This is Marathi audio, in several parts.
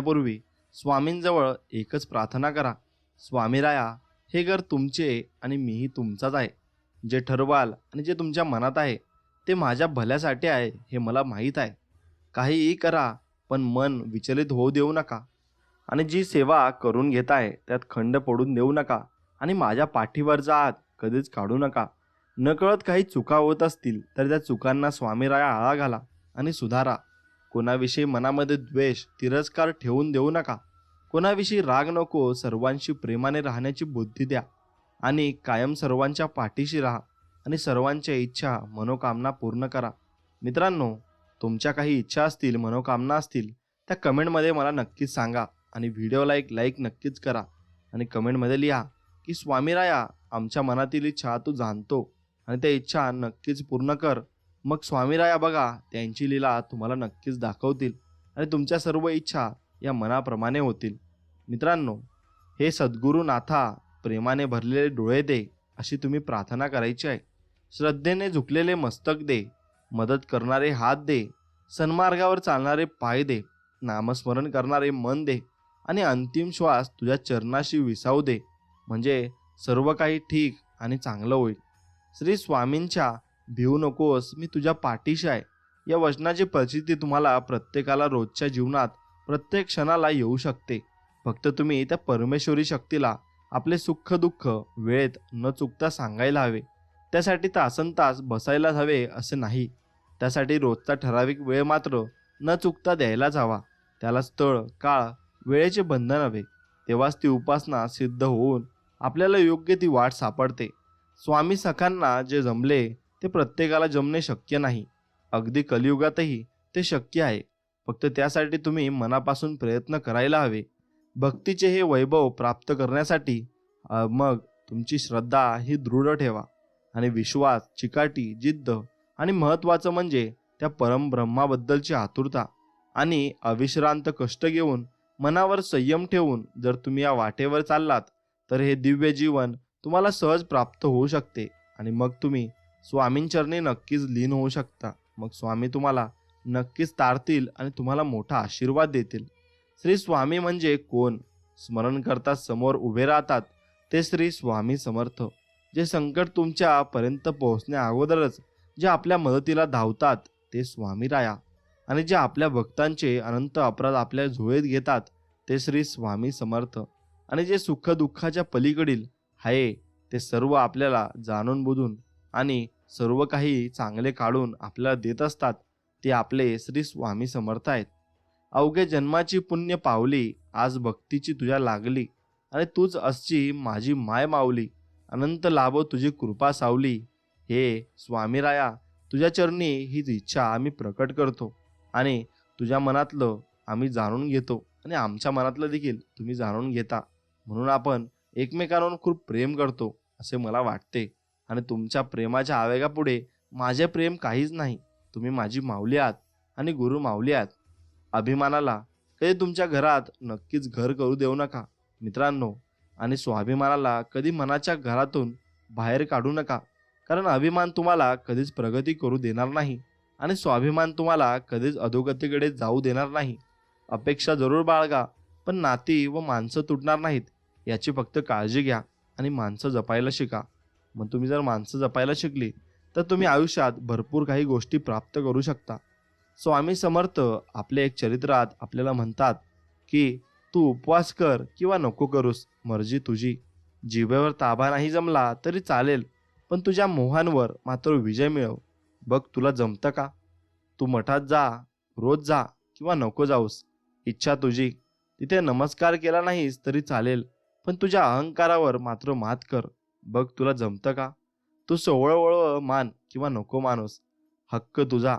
त्यापूर्वी स्वामींजवळ एकच प्रार्थना करा. स्वामीराया, हे घर तुमचे आणि मीही तुमचाच आहे. जे ठरवाल आणि जे तुमच्या मनात आहे ते माझ्या भल्यासाठी आहे हे मला माहीत आहे. काहीही करा, पण मन विचलित होऊ देऊ नका. आणि जी सेवा करून घेताय त्यात खंड पडून देऊ नका. आणि माझ्या पाठीवरचा हात कधीच काढू नका. नकळत काही चुका होत असतील तर त्या चुकांना स्वामीराया आळा घाला आणि सुधारा. कोणाविषयी मनामध्ये द्वेष, तिरस्कार ठेवून देऊ नका. कोणाविषयी राग नको. सर्वांशी प्रेमाने राहण्याची बुद्धी द्या आणि कायम सर्वांच्या पाठीशी राहा आणि सर्वांच्या इच्छा, मनोकामना पूर्ण करा. मित्रांनो, तुमच्या काही इच्छा असतील, मनोकामना असतील, त्या कमेंटमध्ये मला नक्कीच सांगा. आणि व्हिडिओला एक लाईक नक्कीच करा आणि कमेंटमध्ये लिहा की स्वामीराया, आमच्या मनातील इच्छा तू जाणतो आणि त्या इच्छा नक्कीच पूर्ण कर. मग स्वामीराया बघा, त्यांची लीला तुम्हाला नक्कीच दाखवतील आणि तुमच्या सर्व इच्छा या मनाप्रमाणे होतील. मित्रांनो, हे सद्गुरुनाथा, प्रेमाने भरलेले डोळे दे अशी तुम्ही प्रार्थना करायची आहे. श्रद्धेने झुकलेले मस्तक दे. मदत करणारे हात दे. सन्मार्गावर चालणारे पाय दे. नामस्मरण करणारे मन दे आणि अंतिम श्वास तुझ्या चरणाशी विसावू दे. म्हणजे सर्व काही ठीक आणि चांगलं होईल. श्री स्वामींच्या भिवू नकोस, मी तुझ्या पाठीशी आहे या वचनाची प्रचिती तुम्हाला प्रत्येकाला रोजच्या जीवनात प्रत्येक क्षणाला येऊ शकते. फक्त तुम्ही त्या परमेश्वरी शक्तीला आपले सुख दुःख वेळेत न चुकता सांगायला हवे. त्यासाठी तासनतास बसायलाच हवे असे नाही. त्यासाठी रोजचा ठराविक वेळ मात्र न चुकता द्यायलाच हवा. त्याला स्थळ, काळ, वेळेचे बंधन हवे. तेव्हाच ती उपासना सिद्ध होऊन आपल्याला योग्य ती वाट सापडते. स्वामी सखांना जे जमले ते प्रत्येकाला जमणे शक्य नाही. अगदी कलियुगातही ते शक्य आहे. फक्त त्यासाठी तुम्ही मनापासून प्रयत्न करायला हवे. भक्तीचे हे वैभव प्राप्त करण्यासाठी मग तुमची श्रद्धा ही दृढ ठेवा आणि विश्वास, चिकाटी, जिद्द आणि महत्त्वाचं म्हणजे त्या परमब्रह्माबद्दलची आतुरता आणि अविश्रांत कष्ट घेऊन मनावर संयम ठेवून जर तुम्ही या वाटेवर चाललात तर हे दिव्य जीवन तुम्हाला सहज प्राप्त होऊ शकते. आणि मग तुम्ही स्वामींचरणी नक्कीच लीन होऊ शकता. मग स्वामी तुम्हाला नक्कीच तारतील आणि तुम्हाला मोठा आशीर्वाद देतील. श्री स्वामी म्हणजे कोण? स्मरण करता समोर उभे राहतात ते श्री स्वामी समर्थ. जे संकट तुमच्यापर्यंत पोहोचण्या अगोदरच जे आपल्या मदतीला धावतात ते स्वामीराया. आणि जे आपल्या भक्तांचे अनंत अपराध आपल्या झोळीत घेतात ते श्री स्वामी समर्थ. आणि जे सुख दुःखाच्या पलीकडील आहे ते सर्व आपल्याला जाणून बुजून आणि सर्व काही चांगले काढून आपल्याला देत असतात ते आपले श्री स्वामी समर्थ आहेत. अवघे जन्माची पुण्य पावली, आज भक्तीची तुझ्या लागली. आणि तूच असची माझी माय माऊली, अनंत लाभो तुझी कृपा सावली. हे स्वामीराया, तुझ्या चरणी हीच इच्छा आम्ही प्रकट करतो आणि तुझ्या मनातलं आम्ही जाणून घेतो आणि आमच्या मनातलं देखील तुम्ही जाणून घेता. म्हणून आपण एकमेकांवर खूप प्रेम करतो असे मला वाटते. आणि तुमच्या प्रेमाच्या आवेगापुढे माझे प्रेम काहीच नाही. तुम्ही माझी माऊली आहात आणि गुरु माऊली आहात. अभिमानाला कधी तुमच्या घरात नक्कीच घर करू देऊ नका मित्रांनो. आणि स्वाभिमानाला कधी मनाच्या घरातून बाहेर काढू नका. कारण अभिमान तुम्हाला कधीच प्रगती करू देणार नाही आणि स्वाभिमान तुम्हाला कधीच अधोगतीकडे जाऊ देणार नाही. अपेक्षा जरूर बाळगा, पण नाती व माणसं तुटणार नाहीत याची फक्त काळजी घ्या आणि माणसं जपायला शिका. मग तुम्ही जर माणसं जपायला शिकली तर तुम्ही आयुष्यात भरपूर काही गोष्टी प्राप्त करू शकता. स्वामी समर्थ आपले एक चरित्रात आपल्याला म्हणतात की तू उपवास कर किंवा नको करूस, मर्जी तुझी. जिभेवर ताबा नाही जमला तरी चालेल, पण तुझ्या मोहांवर मात्र विजय मिळव. बघ तुला जमतं का? तू मठात जा, रोज जा किंवा नको जाऊस, इच्छा तुझी. तिथे नमस्कार केला नाहीस तरी चालेल, पण तुझ्या अहंकारावर मात्र मात कर. बघ तुला जमतं का? तू सोवळवळ मान किंवा नको मानूस, हक्क तुझा.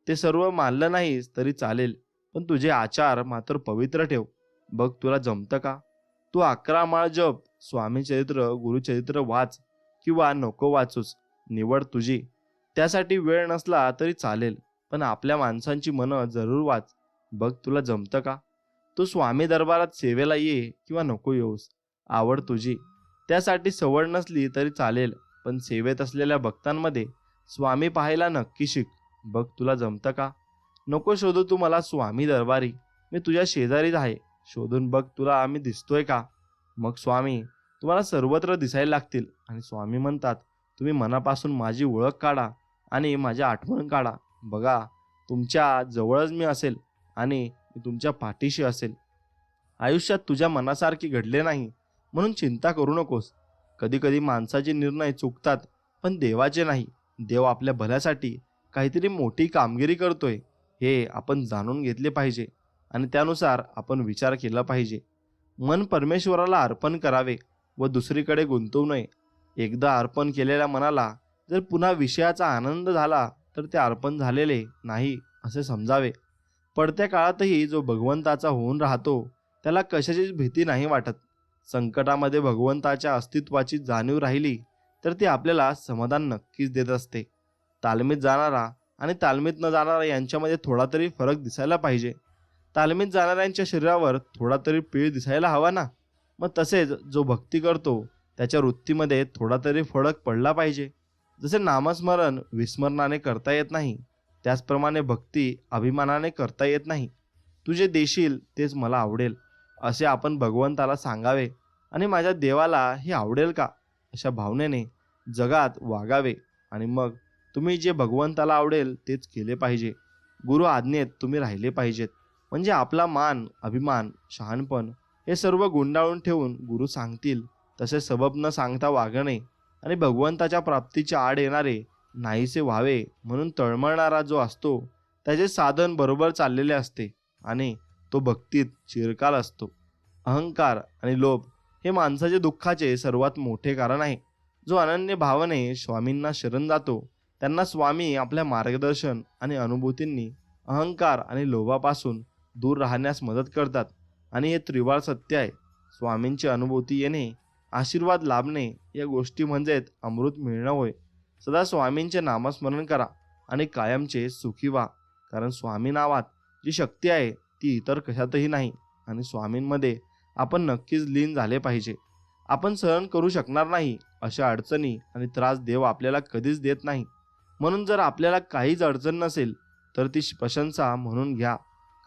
ते सर्व मानलं नाहीस तरी चालेल, पण तुझे आचार मात्र पवित्र ठेव. बघ तुला जमतं का? तू 11 माळ जप, स्वामी चरित्र, गुरुचरित्र वाच किंवा नको वाचूस, निवड तुझी. त्यासाठी वेळ नसला तरी चालेल, पण आपल्या माणसांची मनं जरूर वाच. बघ तुला जमतं का? तू स्वामी दरबारात सेवेला ये किंवा नको येऊस, आवड तुझी. त्यासाठी सवड नसली तरी चालेल, पण सेवेत असलेल्या भक्तांमध्ये स्वामी पाहायला नक्की शिक. बघ तुला जमतं का? नको शोधू तू मला स्वामी दरबारी, मी तुझ्या शेजारीच आहे. शोधून बघ तुला आम्ही दिसतोय का. मग स्वामी तुम्हाला सर्वत्र दिसायला लागतील. आणि स्वामी म्हणतात, तुम्ही मनापासून माझी ओळख काढा आणि माझी आठवण काढा. बघा, तुमच्या जवळच मी असेल आणि मी तुमच्या पाठीशी असेल. आयुष्यात तुझ्या मनासारखे घडले नाही म्हणून चिंता करू नकोस. कधी कधी माणसाचे निर्णय चुकतात, पण देवाचे नाही. देव आपल्या भल्यासाठी काहीतरी मोठी कामगिरी करतोय हे आपण जाणून घेतले पाहिजे आणि त्यानुसार आपण विचार केला पाहिजे. मन परमेश्वराला अर्पण करावे व दुसरीकडे गुंतवू नये. एकदा अर्पण केलेल्या मनाला जर पुन्हा विषयाचा आनंद झाला तर ते अर्पण झालेले नाही असे समजावे. पडत्या काळातही जो भगवंताचा होऊन राहतो त्याला कशाचीच भीती नाही वाटत. संकटामध्ये भगवंताच्या अस्तित्वाची जाणीव राहिली तर ती आपल्याला समाधान नक्कीच देत असते. तालमीत जाणारा आणि तालमीत न जाणारा यांच्यामध्ये थोडा तरी फरक दिसायला पाहिजे. तालमीत जाणाऱ्यांच्या शरीरावर थोडा तरी पीळ दिसायला हवा ना. मग तसेच जो भक्ती करतो त्याच्या वृत्तीमध्ये थोडा तरी फरक पडला पाहिजे. जसे नामस्मरण विस्मरणाने करता येत नाही, त्याचप्रमाणे भक्ती अभिमानाने करता येत नाही. तू जे देशील तेच मला आवडेल असे आपण भगवंताला सांगावे आणि माझ्या देवाला हे आवडेल का अशा भावनेने जगात वागावे. आणि मग तुम्ही जे भगवंताला आवडेल तेच केले पाहिजे. गुरु आज्ञेत तुम्ही राहिले पाहिजेत. म्हणजे आपला मान, अभिमान, शहाणपण हे सर्व गुंडाळून ठेवून गुरु सांगतील तसे सबब न सांगता वागणे आणि भगवंताच्या प्राप्तीच्या आड येणारे नाहीसे व्हावे म्हणून तळमळणारा जो असतो त्याचे साधन बरोबर चाललेले असते आणि तो भक्तीत चिरकाल असतो. अहंकार आणि लोभ हे माणसाचे दुःखाचे सर्वात मोठे कारण आहे. जो अनन्य भावने स्वामींना शरण जातो त्यांना स्वामी आपल्या मार्गदर्शन आणि अनुभूतींनी अहंकार आणि लोभापासून दूर राहण्यास मदत करतात. आणि हे त्रिवाळ सत्य आहे. स्वामींची अनुभूती येणे, आशीर्वाद लाभणे या गोष्टी म्हणजेच अमृत मिळणं होय. सदा स्वामींचे नामस्मरण करा आणि कायमचे सुखी व्हा. कारण स्वामी नावात जी शक्ती आहे ती इतर कशातही नाही आणि स्वामींमध्ये आपण नक्कीच लीन झाले पाहिजे. आपण सहन करू शकणार नाही अशा अडचणी आणि त्रास देव आपल्याला कधीच देत नाही. म्हणून जर आपल्याला काहीच अडचण नसेल तर ती प्रशंसा म्हणून घ्या.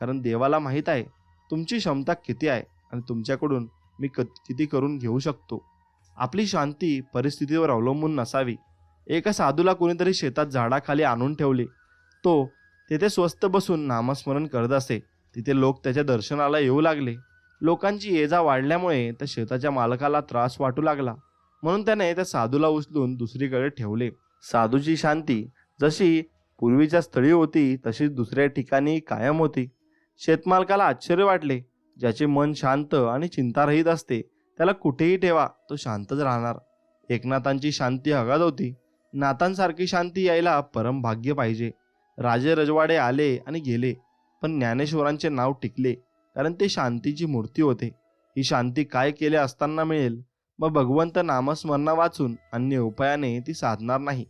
कारण देवाला माहीत आहे तुमची क्षमता किती आहे आणि तुमच्याकडून मी किती करून घेऊ शकतो. आपली शांती परिस्थितीवर अवलंबून नसावी. एका साधूला कोणीतरी शेतात झाडाखाली आणून ठेवले. तो तेथे स्वस्थ बसून नामस्मरण करत असे. तिथे लोक त्याच्या दर्शनाला येऊ लागले. लोकांची ये जा वाढल्यामुळे त्या शेताच्या मालकाला त्रास वाटू लागला. म्हणून त्याने त्या साधूला उचलून दुसरीकडे ठेवले. साधूची शांती जशी पूर्वीच्या स्थळी होती तशीच दुसऱ्या ठिकाणी कायम होती. शेतमालकाला आश्चर्य वाटले. ज्याचे मन शांत आणि चिंतारहित असते त्याला कुठेही ठेवा तो शांतच राहणार. एकनाथांची शांती हगात होती. नाथांसारखी शांती यायला परम भाग्य पाहिजे. राजे रजवाडे आले आणि गेले पण ज्ञानेश्वरांचे नाव टिकले कारण ते शांतीची मूर्ती होते. ही शांती काय केले असताना मिळेल. मग भगवंत नामस्मरणा वाचून अन्य उपायाने ती साधणार नाही.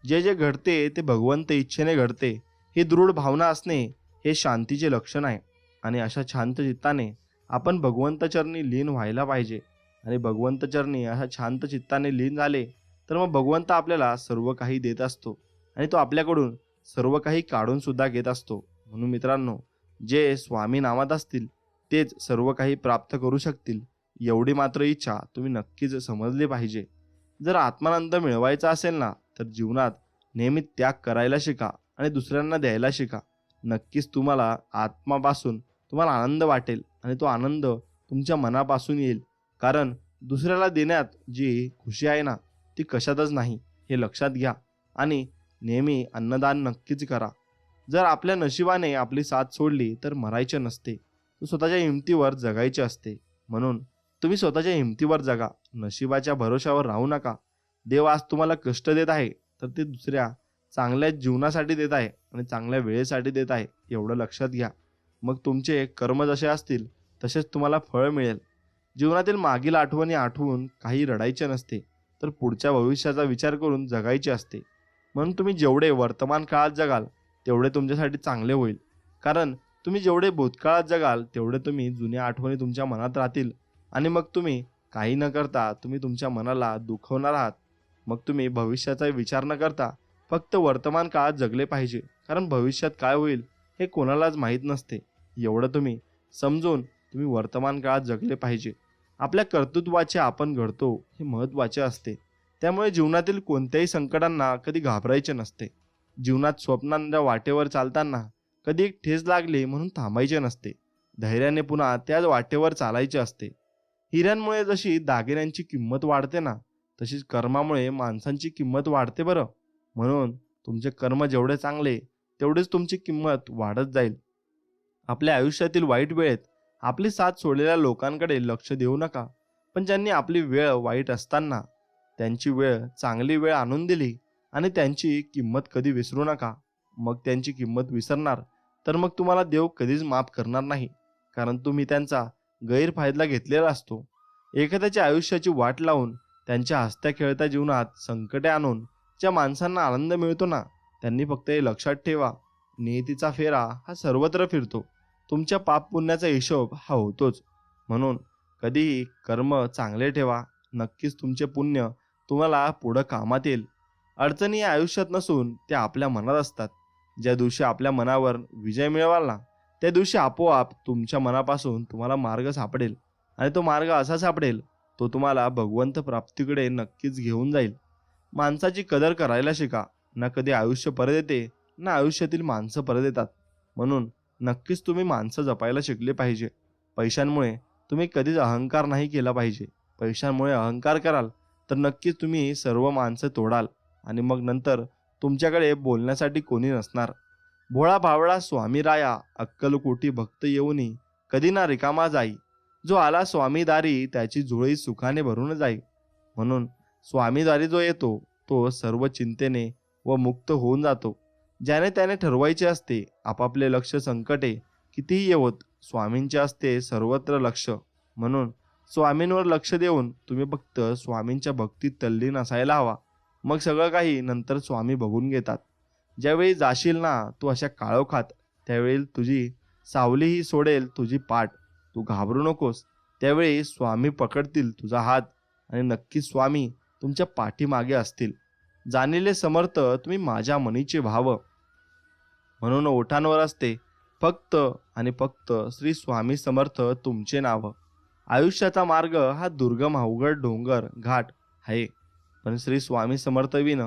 जे जे घडते ते भगवंत इच्छेने घडते ही दृढ भावना असणे हे शांतीचे लक्षण आहे. आणि अशा शांत चित्ताने आपण भगवंतचरणी लीन व्हायला पाहिजे. आणि भगवंतचरणी अशा शांत चित्ताने लीन झाले तर मग भगवंत आपल्याला सर्व काही देत असतो आणि तो आपल्याकडून सर्व काही काढून सुद्धा घेत असतो. म्हणून मित्रांनो, जे स्वामी नामात असतील तेच सर्व काही प्राप्त करू शकतील एवढी मात्र इच्छा तुम्ही नक्कीच समजली पाहिजे. जर आत्मानंद मिळवायचा असेल ना तर जीवनात नेहमी त्याग करायला शिका आणि दुसऱ्यांना द्यायला शिका. नक्कीच तुम्हाला आत्मापासून तुम्हाला आनंद वाटेल आणि तो आनंद तुमच्या मनापासून येईल. कारण दुसऱ्याला देण्यात जी खुशी आहे ना ती कशातच नाही हे लक्षात घ्या. आणि नेहमी अन्नदान नक्कीच करा. जर आपल्या नशिबाने आपली साथ सोडली तर मरायचे नसते, तो स्वतःच्या हिमतीवर जगायचे असते. म्हणून तुम्ही स्वतःच्या हिमतीवर जगा. नशिबाच्या भरोशावर राहू नका. देव आज तुम्हाला कष्ट देत आहे तर ते दुसऱ्या चांगल्या जीवनासाठी देत आहे आणि चांगल्या वेळेसाठी देत आहे एवढं लक्षात घ्या. मग तुमचे कर्म जसे असतील तसेच तुम्हाला फळ मिळेल. जीवनातील मागील आठवणी आठवून काही रडायचे नसते तर पुढच्या भविष्याचा विचार करून जगायचे असते. म्हणून तुम्ही जेवढे वर्तमान काळात जगाल तेवढे तुमच्यासाठी चांगले होईल. कारण तुम्ही जेवढे भूतकाळात जगाल तेवढे तुम्ही जुन्या आठवणी तुमच्या मनात राहतील आणि मग तुम्ही काही न करता तुम्ही तुमच्या मनाला दुखवणार आहात. मग तुम्ही भविष्याचा विचार न करता फक्त वर्तमान काळात जगले पाहिजे. कारण भविष्यात काय होईल हे कोणालाच माहीत नसते. एवढं तुम्ही समजून तुम्ही वर्तमान काळात जगले पाहिजे. आपल्या कर्तृत्वाचे आपण घडतो हे महत्त्वाचे असते. त्यामुळे जीवनातील कोणत्याही संकटांना कधी घाबरायचे नसते. जीवनात स्वप्नांच्या वाटेवर चालताना कधी एक ठेच लागली म्हणून थांबायचे नसते. धैर्याने पुन्हा त्याच वाटेवर चालायचे असते. हिऱ्यांमुळे जशी दागिन्यांची किंमत वाढते ना, तशीच कर्मामुळे माणसांची किंमत वाढते बरं. म्हणून तुमचे कर्म जेवढे चांगले तेवढेच तुमची किंमत वाढत जाईल. आपल्या आयुष्यातील वाईट वेळेत आपली साथ सोडलेल्या लोकांकडे लक्ष देऊ नका. पण ज्यांनी आपली वेळ वाईट असताना त्यांची वेळ चांगली वेळ आणून दिली आणि त्यांची किंमत कधी विसरू नका. मग त्यांची किंमत विसरणार तर मग तुम्हाला देव कधीच माफ करणार नाही, कारण तुम्ही त्यांचा गैरफायदा घेतलेला असतो. एखाद्याच्या आयुष्याची वाट लावून त्यांच्या हसत्या खेळत्या जीवनात संकटे आणून ज्या माणसांना आनंद मिळतो ना, त्यांनी फक्त हे लक्षात ठेवा, नियतीचा फेरा हा सर्वत्र फिरतो. तुमच्या पाप पुण्याचा हिशोब हा होतोच. म्हणून कधीही कर्म चांगले ठेवा. नक्कीच तुमचे पुण्य तुम्हाला पुढं कामात येईल. अडचणी या आयुष्यात नसून त्या आपल्या मनात असतात. ज्या दिवशी आपल्या मनावर विजय मिळवाल ना, त्या दिवशी आपोआप तुमच्या मनापासून तुम्हाला मार्ग सापडेल. आणि तो मार्ग असा सापडेल, तो तुम्हाला भगवंत प्राप्तीकडे नक्कीच घेऊन जाईल. माणसाची कदर करायला शिका. ना कधी आयुष्य परत येते, ना आयुष्यातील माणसं परत येतात. म्हणून नक्कीच तुम्ही माणसं जपायला शिकले पाहिजे. पैशांमुळे तुम्ही कधीच अहंकार नाही केला पाहिजे. पैशांमुळे अहंकार कराल तर नक्कीच तुम्ही सर्व माणसं तोडाल आणि मग नंतर तुमच्याकडे बोलण्यासाठी कोणी नसणार. भोळा भावळा स्वामी राया, अक्कलकोटी भक्त येऊनी, कधी ना रिकामा जाई. जो आला स्वामीदारी, त्याची जुळी सुखाने भरून जाई. म्हणून स्वामीदारी जो येतो तो सर्व चिंतेने व मुक्त होऊन जातो. ज्याने त्याने ठरवायचे असते आपापले लक्ष, संकटे कितीही येवोत, स्वामींचे असते सर्वत्र लक्ष. म्हणून स्वामींवर लक्ष देऊन तुम्ही फक्त स्वामींच्या भक्तीत तल्लीन असायला हवा. मग सगळं काही नंतर स्वामी बघून घेतात. ज्यावेळी जाशील ना तू अशा काळोखात, त्यावेळी तुझी सावलीही सोडेल तुझी पाठ. तू घाबरू नकोस. त्यावेळी स्वामी पकडतील तुझा हात आणि नक्कीच स्वामी तुमच्या पाठीमागे असतील. जाणिले समर्थ तुम्ही माझ्या मनीचे भाव. म्हणून ओठांवर असते फक्त आणि फक्त श्री स्वामी समर्थ तुमचे नाव. आयुष्याचा मार्ग हा दुर्गम, अवघड, डोंगर घाट आहे, पण श्री स्वामी समर्थ विन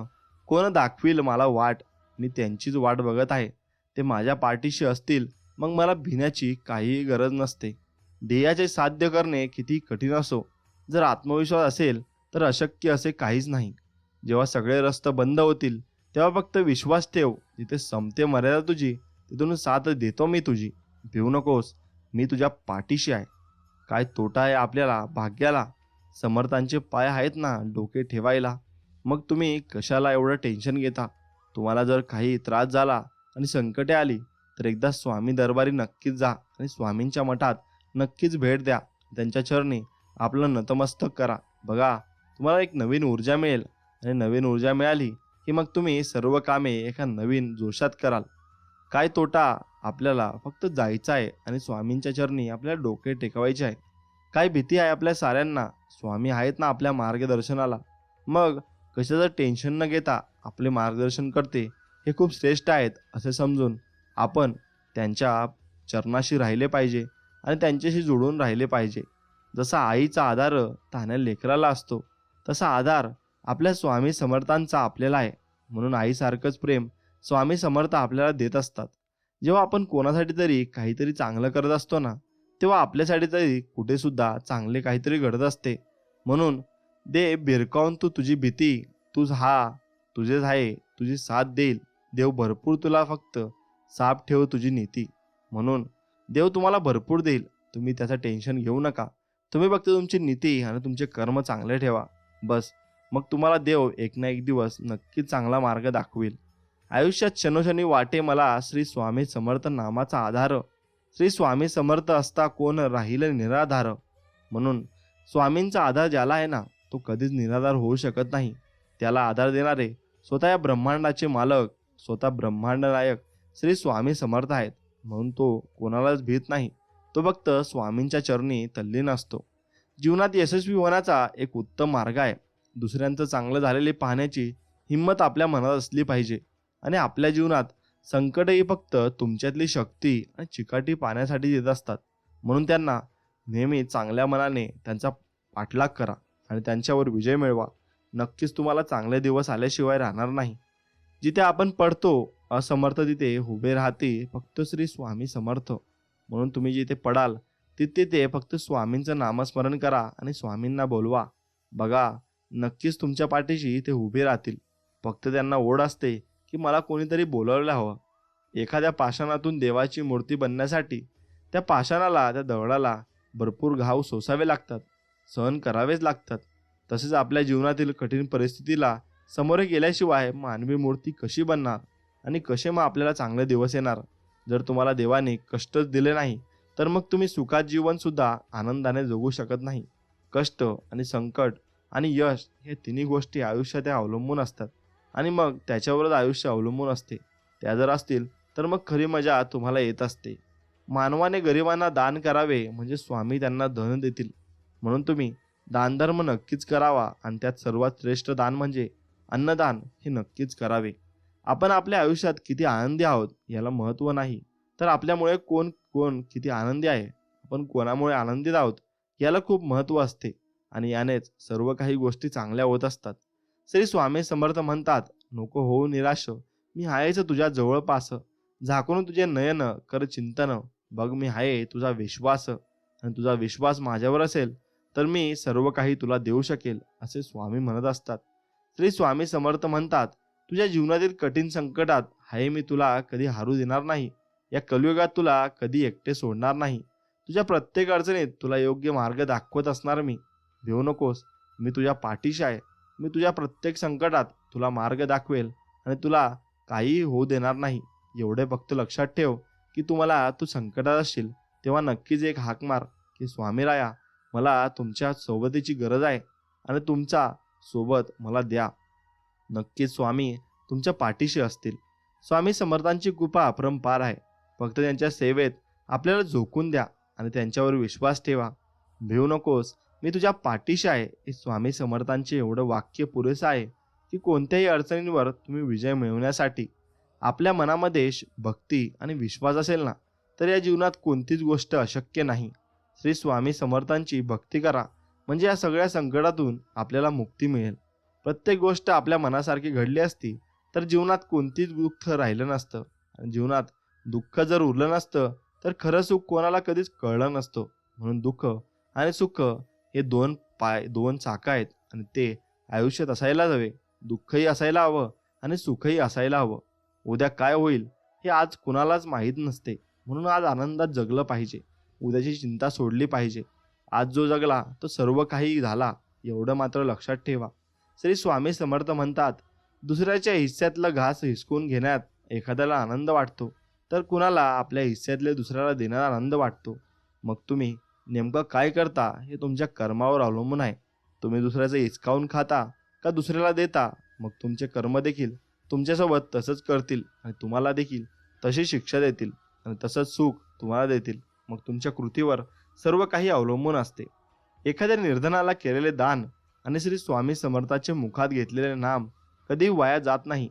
कोण दाखवील मला वाट. मी त्यांचीच वाट बघत आहे. ते माझ्या पाठीशी असतील मग मला भिण्याची काहीही गरज नसते. ध्येयाचे साध्य करणे किती कठीण असो, जर आत्मविश्वास असेल तर अशक्य असे काहीच नाही. जेव्हा सगळे रस्ते बंद होतील तेव्हा फक्त विश्वास ठेव. जिथे संपते मर्यादा तुझी, तिथून साथ देतो मी तुझी. भिवू नकोस, मी तुझ्या पाठीशी आहे. काय तोटा आहे आपल्याला भाग्याला, समर्थांचे पाय आहेत ना डोके ठेवायला. मग तुम्ही कशाला एवढं टेन्शन घेता. तुम्हाला जर काही त्रास झाला आणि संकटे आली तर एकदा स्वामी दरबारी नक्कीच जा आणि स्वामींच्या मठात नक्कीच भेट द्या. त्यांच्या चरणी आपलं नतमस्तक करा. बघा, तुम्हाला एक नवीन ऊर्जा मिळेल आणि नवीन ऊर्जा मिळाली की मग तुम्ही सर्व कामे एका नवीन जोशात कराल. काय तोटा, आपल्याला फक्त जायचं आहे आणि स्वामींच्या चरणी आपल्याला डोके टेकवायचे आहे. काय भीती आहे आपल्या साऱ्यांना, स्वामी आहेत ना आपल्या मार्गदर्शनाला. मग कशाचं टेन्शन न घेता आपले मार्गदर्शन करते हे खूप श्रेष्ठ आहेत असे समजून आपण त्यांच्या चरणाशी राहिले पाहिजे आणि त्यांच्याशी जोडून राहिले पाहिजे. जसा आईचा आधार तान्या लेकराला असतो, तसा आधार आपल्या स्वामी समर्थांचा आपल्याला आहे. म्हणून आईसारखंच प्रेम स्वामी समर्थ आपल्याला देत असतात. जेव्हा आपण कोणासाठी तरी काहीतरी चांगलं करत असतो ना, तेव्हा आपल्यासाठी तरी कुठे सुद्धा चांगले काहीतरी घडत असते. म्हणून दे बिरकावून तू तुझी भीती, तुझेच आहे, तुझी साथ देईल. देव भरपूर तुला, फक्त साफ ठेव तुझी नीती. म्हणून देव तुम्हाला भरपूर देईल. तुम्ही त्याचं टेन्शन घेऊ नका. तुम्ही फक्त तुमची नीती आणि तुमचे कर्म चांगले ठेवा, बस. मग तुम्हाला देव एक ना एक दिवस नक्कीच चांगला मार्ग दाखवेल. आयुष्यात क्षणोक्षणी वाटे मला श्री स्वामी समर्थ नामाचा आधार. श्री स्वामी समर्थ असता कोण राहील निराधार. म्हणून स्वामींचा आधार ज्याला आहे ना, तो कधीच निराधार होऊ शकत नाही. त्याला आधार देणारे स्वतः या ब्रह्मांडाचे मालक, स्वतः ब्रह्मांड नायक श्री स्वामी समर्थ आहेत. म्हणून तो कोणालाच भीत नाही. तो फक्त स्वामींच्या चरणी तल्लीन असतो. जीवनात यशस्वी होण्याचा एक उत्तम मार्ग आहे. दुसऱ्यांचं चांगलं झालेले पाहण्याची हिंमत आपल्या मनात असली पाहिजे. आणि आपल्या जीवनात संकटही फक्त तुमच्यातली शक्ती आणि चिकाटी पाहण्यासाठी येत असतात. म्हणून त्यांना नेहमी चांगल्या मनाने त्यांचा पाठलाग करा आणि त्यांच्यावर विजय मिळवा. नक्कीच तुम्हाला चांगले दिवस आल्याशिवाय राहणार नाही. जिथे आपण पडतो असमर्थ तिथे उभे राहते फक्त श्री स्वामी समर्थ. म्हणून तुम्ही जिथे पडाल तिथे ते फक्त स्वामींचं नामस्मरण करा आणि स्वामींना बोलवा. बघा, नक्कीच तुमच्या पाठीशी ते उभे राहतील. फक्त त्यांना ओढ असते की मला कोणीतरी बोलावलं हवं. एखाद्या पाषाणातून देवाची मूर्ती बनण्यासाठी त्या पाषाणाला, त्या दगडाला भरपूर घाव सोसावे लागतात, सहन करावेच लागतात. तसेच आपल्या जीवनातील कठीण परिस्थितीला समोर गेल्याशिवाय मानवी मूर्ती कशी बनणार आणि कसे मग आपल्याला चांगले दिवस येणार? जर तुम्हाला देवाने कष्टच दिले नाही तर मग तुम्ही सुखात जीवन सुद्धा आनंदाने जगू शकत नाही. कष्ट आणि संकट आणि यश हे तिन्ही गोष्टी आयुष्यात अवलंबून असतात आणि मग त्याच्यावरच आयुष्य अवलंबून असते. त्या जर असतील तर मग खरी मजा तुम्हाला येत असते. मानवाने गरिबांना दान करावे म्हणजे स्वामी त्यांना धन देतील. म्हणून तुम्ही दानधर्म नक्कीच करावा आणि त्यात सर्वात श्रेष्ठ दान म्हणजे अन्नदान हे नक्कीच करावे. आपण आपल्या आयुष्यात किती आनंदी आहोत याला महत्त्व नाही, तर आपल्यामुळे कोण कोण किती आनंदी आहे, आपण कोणामुळे आनंदित आहोत याला खूप महत्त्व असते आणि यानेच सर्व काही गोष्टी चांगल्या होत असतात. श्री स्वामी समर्थ म्हणतात, नको होऊ निराश, मी आहेच तुझ्या जवळपास. झाकून तुझे नयन कर चिंतन, बघ मी आहे तुझा विश्वास. आणि तुझा विश्वास माझ्यावर असेल तर मी सर्व काही तुला देऊ शकेल, असे स्वामी म्हणत असतात. श्री स्वामी समर्थ म्हणतात, तुझ्या जीवनातील कठीण संकटात आहे मी तुला कधी हारू देणार नाही. या कलियुगात तुला कधी एकटे सोडणार नाही. तुझ्या प्रत्येक अडचणीत तुला योग्य मार्ग दाखवत असणार मी. भिवू नकोस, मी तुझ्या पाठीशी आहे. मी तुझ्या प्रत्येक संकटात तुला मार्ग दाखवेल आणि तुला काहीही होऊ देणार नाही. एवढे फक्त लक्षात ठेव की तू संकटात असशील तेव्हा नक्कीच एक हाक मार की स्वामीराया, मला तुमच्या सोबतीची गरज आहे आणि तुमचा सोबत मला द्या. नक्कीच स्वामी तुमच्या पाठीशी असतील. स्वामी समर्थांची कृपा अपरंपार आहे. फक्त त्यांच्या सेवेत आपल्याला झोकून द्या आणि त्यांच्यावर विश्वास ठेवा. भिवू नकोस, मी तुझ्या पाठीशी आहे. हे स्वामी समर्थांचे एवढं वाक्य पुरेसं आहे की कोणत्याही अडचणींवर तुम्ही विजय मिळवण्यासाठी. आपल्या मनामध्ये भक्ती आणि विश्वास असेल ना, तर या जीवनात कोणतीच गोष्ट अशक्य नाही. श्री स्वामी समर्थांची भक्ती करा म्हणजे या सगळ्या संकटातून आपल्याला मुक्ती मिळेल. प्रत्येक गोष्ट आपल्या मनासारखी घडली असती तर जीवनात कोणतीच दुःख राहिलं नसतं. आणि जीवनात दुःख जर उरलं नसतं तर खरं सुख कोणाला कधीच कळलं नसतं. म्हणून दुःख आणि सुख हे दोन चाकं आहेत आणि ते आयुष्यात असायलाच हवे. दुःखही असायला हवं आणि सुखही असायला हवं. उद्या काय होईल हे आज कुणालाच माहीत नसते. म्हणून आज आनंदात जगलं पाहिजे. उद्याची चिंता सोडली पाहिजे. आज जो जगला तो सर्व काही झाला, एवढं मात्र लक्षात ठेवा. श्री स्वामी समर्थ म्हणतात, दुसऱ्याच्या हिस्स्यातलं घास हिसकून घेण्यात एखाद्याला आनंद वाटतो तर कुणाला आपल्या हिस्स्यातले दुसऱ्याला देण्यात आनंद वाटतो. मग तुम्ही नेमकं काय करता हे तुमच्या कर्मावर अवलंबून आहे. तुम्ही दुसऱ्याचं हिसकावून खाता का दुसऱ्याला देता, मग तुमचे कर्म देखील तुमच्यासोबत तसंच करतील आणि तुम्हाला देखील तशी शिक्षा देतील आणि तसंच सुख तुम्हाला देतील. मग तुमच्या कृतीवर सर्व काही अवलंबून असते. एखाद्या निर्धनाला केलेले दान आणि श्री स्वामी समर्थाचे मुखात घेतलेले नाम कधी वाया जात नाही.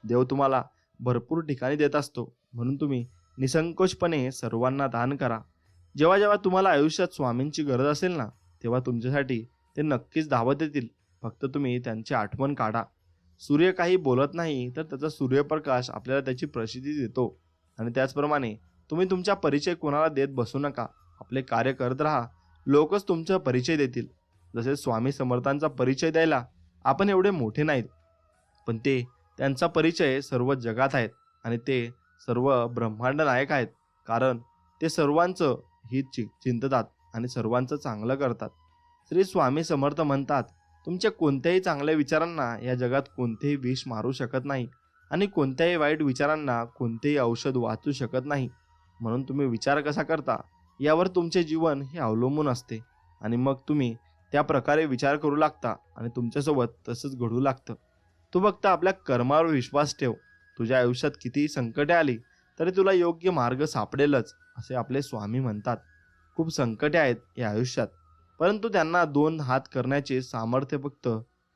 देव तुम्हाला भरपूर ठिकाणी देत असतो. म्हणून तुम्ही निसंकोचपणे सर्वांना दान करा. जेव्हा जेव्हा तुम्हाला आयुष्यात स्वामींची गरज असेल ना, तेव्हा तुमच्यासाठी ते नक्कीच धावत येतील. फक्त तुम्ही त्यांची आठवण काढा. सूर्य काही बोलत नाही तर त्याचा सूर्यप्रकाश आपल्याला त्याची प्रसिद्धी देतो. आणि त्याचप्रमाणे तुम्ही तुमचा परिचय कोणाला देत बसू नका. आपले कार्य करत राहा, लोकच तुमचा परिचय देतील. जसे स्वामी समर्थांचा परिचय द्यायला आपण एवढे मोठे नाहीत, पण ते त्यांचा परिचय सर्व जगात आहेत आणि ते सर्व ब्रह्मांड नायक आहेत. कारण ते सर्वांचं हित चिंततात आणि सर्वांचं चांगलं करतात. श्री स्वामी समर्थ म्हणतात, तुमच्या कोणत्याही चांगल्या विचारांना या जगात कोणतेही विष मारू शकत नाही आणि कोणत्याही वाईट विचारांना कोणतेही औषध वाचू शकत नाही. म्हणून तुम्ही विचार कसा करता यावर तुमचे जीवन हे अवलंबून असते आणि मग तुम्ही त्या प्रकारे विचार करू लागता आणि तुमच्यासोबत तसंच घडू लागतं. तू फक्त आपल्या कर्मावर विश्वास ठेव. तुझ्या आयुष्यात कितीही संकटे आली तरी तुला योग्य मार्ग सापडेलच, असे आपले स्वामी म्हणतात. खूप संकटे आहेत या आयुष्यात, परंतु त्यांना दोन हात करण्याचे सामर्थ्य फक्त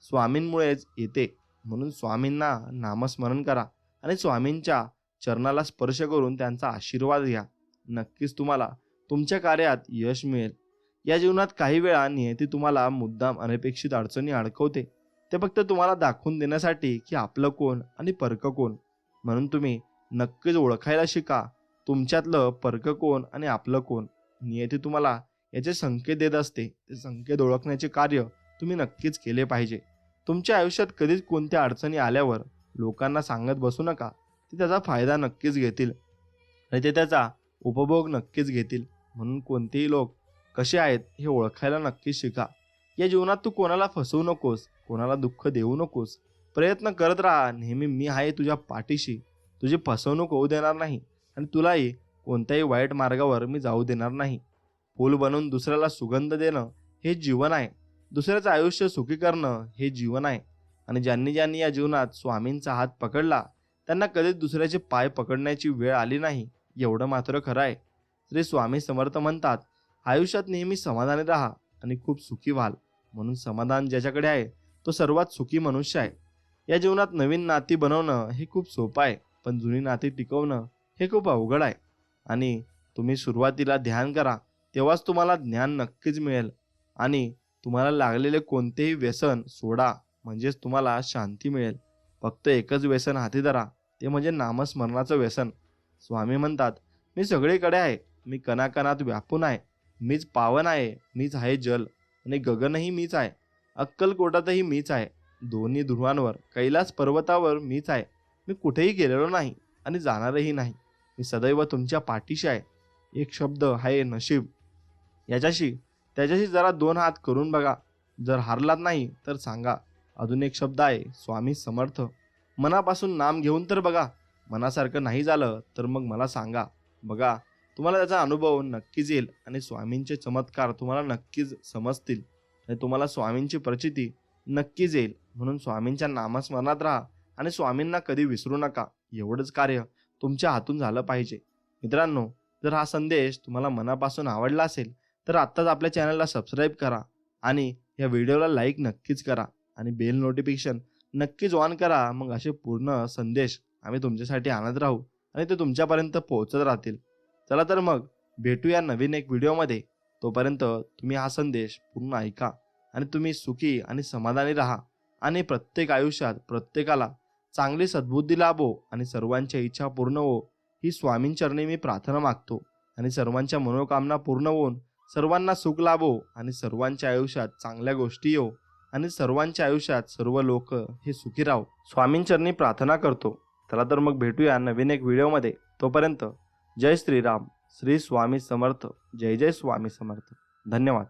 स्वामींमुळेच येते. म्हणून स्वामींना नामस्मरण करा आणि स्वामींच्या चरणाला स्पर्श करून त्यांचा आशीर्वाद घ्या. नक्कीच तुम्हाला तुमच्या कार्यात यश मिळेल. या जीवनात काही वेळा नियती तुम्हाला मुद्दाम अनपेक्षित अडचणी अडकवते, ते फक्त तुम्हाला दाखवून देण्यासाठी की आपलं कोण आणि परकं कोण. म्हणून तुम्ही नक्कीच ओळखायला शिका, तुमच्यातलं परकं कोण आणि आपलं कोण. नियती तुम्हाला याचे संकेत देत असते. ते संकेत ओळखण्याचे कार्य तुम्ही नक्कीच केले पाहिजे. तुमच्या आयुष्यात कधीच कोणत्या अडचणी आल्यावर लोकांना सांगत बसू नका. ते त्याचा फायदा नक्कीच घेतील आणि ते त्याचा उपभोग नक्कीच घेतील. म्हणून कोणतेही लोक कसे आहेत हे ओळखायला नक्कीच शिका. या जीवनात तू कोणाला फसवू नकोस, कोणाला दुःख देऊ नकोस. प्रयत्न करत राहा नेहमी. मी आहे तुझ्या पाठीशी. तुझी फसवणूक होऊ देणार नाही आणि तुलाही कोणत्याही वाईट मार्गावर मी जाऊ देणार नाही. फूल बनवून दुसऱ्याला सुगंध देणं हे जीवन आहे. दुसऱ्याचं आयुष्य सुखी करणं हे जीवन आहे. आणि ज्यांनी ज्यांनी या जीवनात स्वामींचा हात पकडला त्यांना कधीच दुसऱ्याचे पाय पकडण्याची वेळ आली नाही, एवढं मात्र खरं आहे. श्री स्वामी समर्थ म्हणतात, आयुष्यात नेहमी समाधानी राहा आणि खूप सुखी व्हाल. म्हणून समाधान ज्याच्याकडे आहे तो सर्वात सुखी मनुष्य आहे. या जीवनात नवीन नाती बनवणं हे खूप सोपं आहे, पण जुनी नाती टिकवणं हे खूप अवघड आहे. आणि तुम्ही सुरुवातीला ध्यान करा, तेव्हाच तुम्हाला ज्ञान नक्कीच मिळेल. आणि तुम्हाला लागलेले कोणतेही व्यसन सोडा, म्हणजेच तुम्हाला शांती मिळेल. फक्त एकच व्यसन हाती धरा, ते म्हणजे नामस्मरणाचं व्यसन. स्वामी म्हणतात, मी सगळीकडे आहे, मी कणाकणात व्यापून आहे, मीच पावन आहे, मीच आहे जल आणि गगनही मीच आहे, अक्कलकोटातही मीच आहे, दोन्ही ध्रुवांवर कैलास पर्वतावर मीच आहे. मी कुठेही गेलेलो नाही आणि जाणारही नाही. मी सदैव तुमच्या पाठीशी आहे. एक शब्द आहे नशीब. त्याच्याशी जरा दोन हात करून बघा. जर हारलात नाही तर सांगा. अजून एक शब्द आहे स्वामी समर्थ. मनापासून नाम घेऊन तर बघा. मनासारखं नाही झालं तर मग मला सांगा. बघा, तुम्हाला त्याचा अनुभव नक्कीच येईल आणि स्वामींचे चमत्कार तुम्हाला नक्कीच समजतील आणि तुम्हाला स्वामींची प्रचिती नक्कीच येईल. म्हणून स्वामींच्या नामस्मरणात राहा आणि स्वामींना कधी विसरू नका. एवढंच कार्य तुमच्या हातून झालं पाहिजे. मित्रांनो, जर हा संदेश तुम्हाला मनापासून आवडला असेल तर आत्ताच आपल्या चॅनलला सबस्क्राईब करा आणि या व्हिडिओला लाईक नक्कीच करा आणि बेल नोटिफिकेशन नक्कीच ऑन करा. मग असे पूर्ण संदेश आम्ही तुमच्यासाठी आणत राहू आणि ते तुमच्यापर्यंत पोहोचत राहतील. चला तर मग भेटूया नवीन एक व्हिडिओमध्ये. तोपर्यंत तुम्ही हा संदेश पूर्ण ऐका आणि तुम्ही सुखी आणि समाधानी राहा आणि प्रत्येक आयुष्यात प्रत्येकाला चांगली सद्बुद्धी लाभो आणि सर्वांच्या इच्छा पूर्ण हो, ही स्वामींचरणी मी प्रार्थना मागतो. आणि सर्वांच्या मनोकामना पूर्ण होऊन सर्वांना सुख लाभो आणि सर्वांच्या आयुष्यात चांगल्या गोष्टी येऊ आणि सर्वांच्या आयुष्यात सर्व लोक हे सुखी राहो, स्वामींचरणी प्रार्थना करतो. चला तर मग भेटूया नवीन एक व्हिडिओमध्ये. तोपर्यंत जय श्रीराम, श्री स्वामी समर्थ. जय जय स्वामी समर्थ. धन्यवाद.